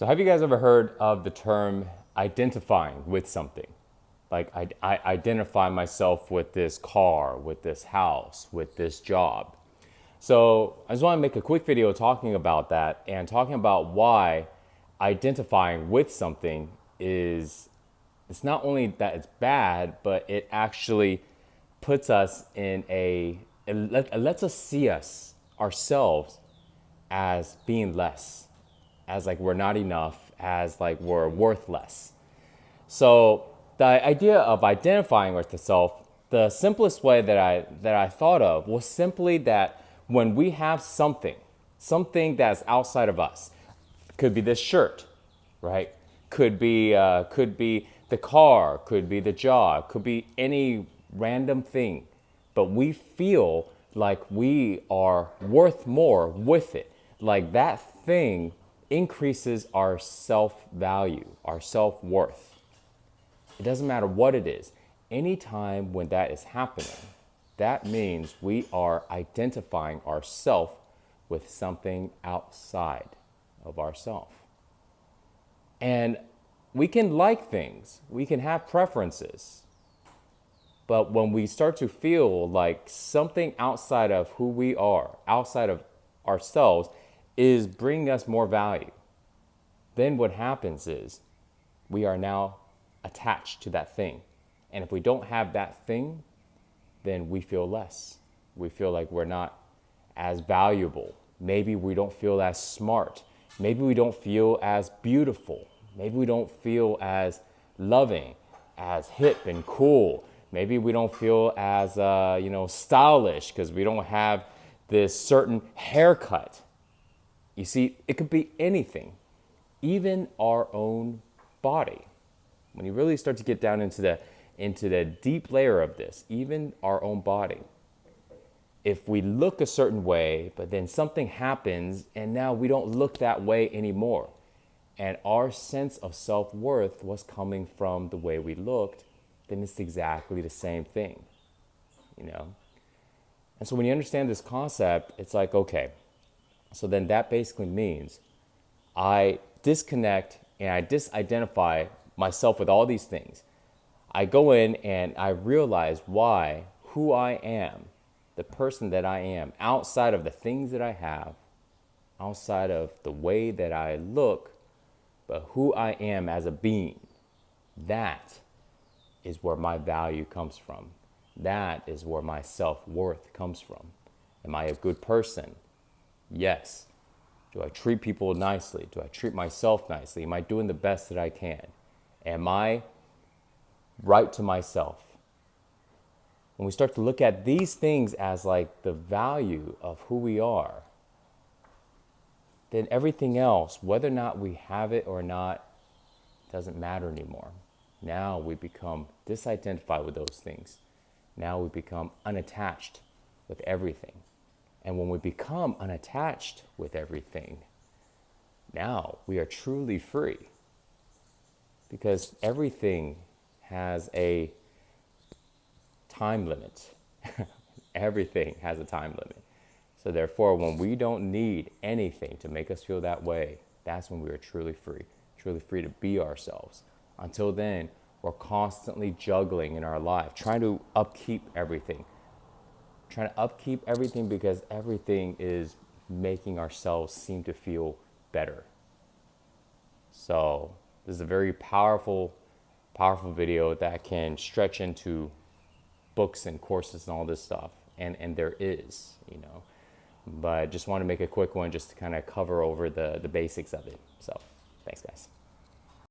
So have you guys ever heard of the term identifying with something? Like I identify myself with this car, with this house, with this job. So I just want to make a quick video talking about that and talking about why identifying with something is, it's not only that it's bad, but it actually puts us in it lets us see ourselves as being less, as like we're not enough, as like we're worthless. So the idea of identifying with the self, the simplest way that I thought of was simply that when we have something that's outside of us, could be this shirt, right? Could be the car, could be the job, could be any random thing, but we feel like we are worth more with it. Like that thing increases our self value, our self worth. It doesn't matter what it is. Anytime when that is happening, that means we are identifying ourself with something outside of ourself. And we can like things, we can have preferences, but when we start to feel like something outside of who we are, outside of ourselves, is bringing us more value, then what happens is we are now attached to that thing. And if we don't have that thing, then we feel less. We feel like we're not as valuable. Maybe we don't feel as smart. Maybe we don't feel as beautiful. Maybe we don't feel as loving, as hip and cool. Maybe we don't feel as stylish because we don't have this certain haircut. You see, it could be anything, even our own body. When you really start to get down into the deep layer of this, even our own body. If we look a certain way, but then something happens and now we don't look that way anymore, and our sense of self-worth was coming from the way we looked, then it's exactly the same thing, you know? And so when you understand this concept, it's like, okay, so then that basically means I disconnect and I disidentify myself with all these things. I go in and I realize who I am, the person that I am, outside of the things that I have, outside of the way that I look, but who I am as a being. That is where my value comes from. That is where my self-worth comes from. Am I a good person? Yes. Do I treat people nicely? Do I treat myself nicely? Am I doing the best that I can? Am I right to myself? When we start to look at these things as like the value of who we are, then everything else, whether or not we have it or not, doesn't matter anymore. Now we become disidentified with those things. Now we become unattached with everything. And when we become unattached with everything, now we are truly free. Because everything has a time limit. Everything has a time limit. So therefore, when we don't need anything to make us feel that way, that's when we are truly free to be ourselves. Until then, we're constantly juggling in our life, trying to upkeep everything. Because everything is making ourselves seem to feel better. So this is a very powerful video that can stretch into books and courses and all this stuff. And there is, but just want to make a quick one just to kind of cover over the basics of it. So thanks, guys.